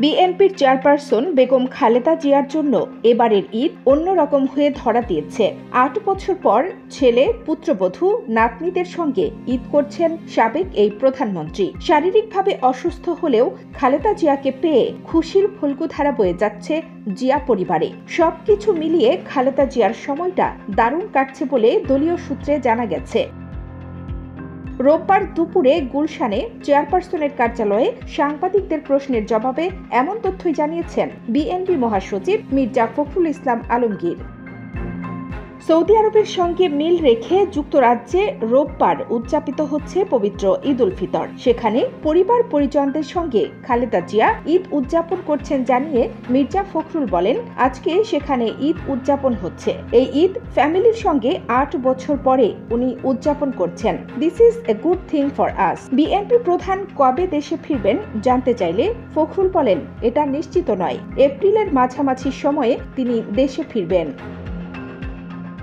বিএনপির চেয়ারপারসন বেগম খালেদা জিয়ার জন্য এবারের ঈদ অন্যরকম হয়ে ধরা দিয়েছে। ৮ বছর পর ছেলে, পুত্রবধূ, নাতনিদের সঙ্গে ঈদ করছেন সাবেক এই প্রধানমন্ত্রী। শারীরিকভাবে অসুস্থ হলেও খালেদা জিয়াকে পেয়ে খুশির ফুলকুধারা বয়ে যাচ্ছে জিয়া পরিবারে। সবকিছু মিলিয়ে খালেদা জিয়ার সময়টা দারুণ কাটছে বলে দলীয় সূত্রে জানা গেছে। রোববার দুপুরে গুলশানে চেয়ারপারসনের কার্যালয়ে সাংবাদিকদের প্রশ্নের জবাবে এমন তথ্যই জানিয়েছেন বিএনপি মহাসচিব মির্জা ফখরুল ইসলাম আলমগীর। সৌদি আরবের সঙ্গে মিল রেখে যুক্তরাজ্যে রোববার উদযাপিত হচ্ছে পবিত্র ঈদ উল ফিতর। সেখানে পরিবার পরিজনদের সঙ্গে খালেদা জিয়া ঈদ উদযাপন করছেন জানিয়ে মির্জা ফখরুল বলেন, আজকে সেখানে ঈদ উদযাপন হচ্ছে। এই ঈদ ফ্যামিলির সঙ্গে ৮ বছর পরে উনি উদযাপন করছেন। This is a good thing for us. BNP প্রধান কবে দেশে ফিরবেন জানতে চাইলে ফখরুল বলেন, এটা নিশ্চিত নয়। এপ্রিলের মাঝামাঝি সময়ে তিনি দেশে ফিরবেন।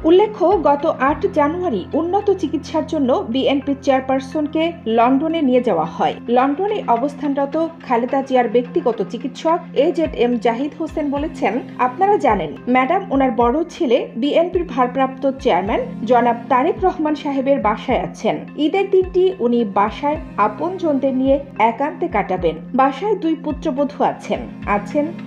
উল্লেখ্য, গত ৮ জানুয়ারি উন্নত চিকিৎসার জন্য বিএনপির চেয়ারপারসনকে লন্ডনে নিয়ে যাওয়া হয়। লন্ডনে অবস্থানরত খালেদা জিয়ার ব্যক্তিগত চিকিৎসক AZM জাহিদ হোসেন বলেছেন, আপনারা জানেন ম্যাডাম ওনার বড় ছেলে বিএনপির ভারপ্রাপ্ত চেয়ারম্যান জনাব তারেক রহমান সাহেবের বাসায় আছেন। ঈদের দিনটি উনি বাসায় আপনজনদের নিয়ে একান্তে কাটাবেন। বাসায় 2 পুত্রবধূ আছেন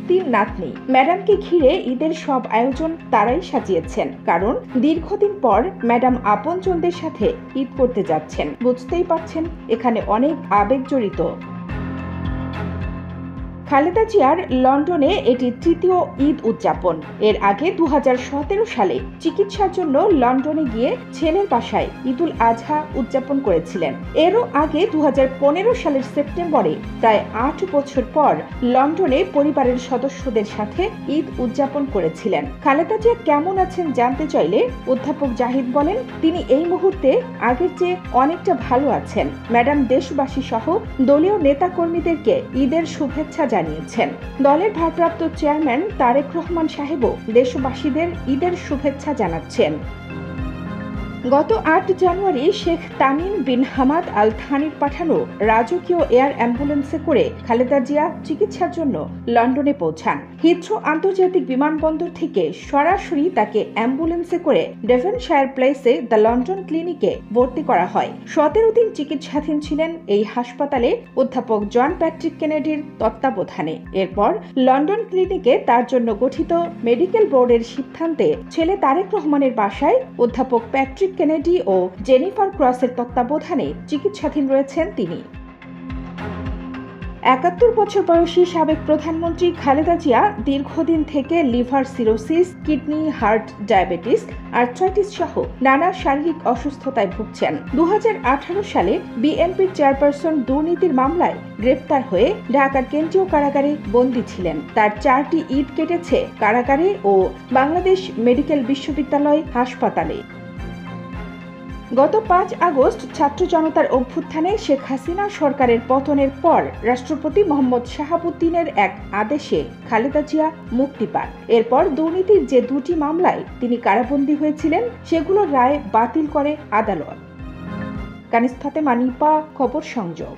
3 নাতনি। ম্যাডামকে ঘিরে ঈদের সব আয়োজন তারাই সাজিয়েছেন, কারণ দীর্ঘদিন পর ম্যাডাম আপনজনদের সাথে ঈদ করতে যাচ্ছেন। বুঝতেই পারছেন এখানে অনেক আবেগ জড়িত। খালেদা জিয়ার লন্ডনে এটি তৃতীয় ঈদ উদযাপন। এর আগে 2017 সালে চিকিৎসার জন্য লন্ডনে গিয়ে ছেলের বাসায় ঈদুল আজহা উদযাপন করেছিলেন। এরও আগে 2015 সালের সেপ্টেম্বরে প্রায় 8 বছর পর লন্ডনে পরিবারের সদস্যদের সাথে ঈদ উদযাপন করেছিলেন। খালেদা জিয়া কেমন আছেন জানতে চাইলে অধ্যাপক জাহিদ বলেন, তিনি এই মুহূর্তে আগের চেয়ে অনেকটা ভালো আছেন। ম্যাডাম দেশবাসী সহ দলীয় নেতাকর্মীদেরকে ঈদের শুভেচ্ছা জানিয়েছেন। দলের ভারপ্রাপ্ত চেয়ারম্যান তারেক রহমান সাহেবও দেশবাসীদের ঈদের শুভেচ্ছা জানাচ্ছেন। গত 8 January Sheikh Tamim bin Hamad Al থানির পাঠানো রাজকীয় এয়ার অ্যাম্বুলেন্সে করে খালেদা জিয়া চিকিৎসার জন্য লন্ডনে পৌঁছান। হিথ্রো আন্তর্জাতিক বিমানবন্দর থেকে সরাসরি তাকে অ্যাম্বুলেন্সে করে ডেভনশায়ার প্লেসে দ্য লন্ডন ক্লিনিকে ভর্তি করা হয়। 17 দিন চিকিৎসাধীন ছিলেন এই হাসপাতালে অধ্যাপক জন প্যাট্রিক কেনেডির তত্ত্বাবধানে। এরপর লন্ডন ক্লিনিকে তার জন্য গঠিত মেডিকেল বোর্ডের সিদ্ধান্তে ছেলে তারেক রহমানের বাসায় অধ্যাপক প্যাট্রিক কেনেডি ও জেনিফার ক্রসের তত্ত্বাবধানে চিকিৎসাধীন রয়েছেন তিনি। 71 বছর বয়সী সাবেক প্রধানমন্ত্রী খালেদা জিয়া দীর্ঘদিন থেকে liver cirrhosis, kidney, heart, diabetes, arthritis সহ নানা শারীরিক অসুস্থতায় ভুগছেন। 2018 সালে বিএনপির চেয়ারপারসন দুর্নীতির মামলায় গ্রেপ্তার হয়ে ঢাকার কেন্দ্রীয় কারাগারে বন্দী ছিলেন। তার 4টি ঈদ কেটেছে কারাগারে ও বাংলাদেশ মেডিকেল বিশ্ববিদ্যালয় হাসপাতালে। গত 5 আগস্ট ছাত্র জনতার অভ্যুত্থানে শেখ হাসিনা সরকারের পতনের পর রাষ্ট্রপতি মোহাম্মদ শাহাবুদ্দিনের এক আদেশে খালেদা জিয়া মুক্তি পান। এরপর দুর্নীতির যে 2টি মামলায় তিনি কারাবন্দী হয়েছিলেন সেগুলোর রায় বাতিল করে আদালত। কানিজ ফাতেমা নিপা, খবর সংযোগ।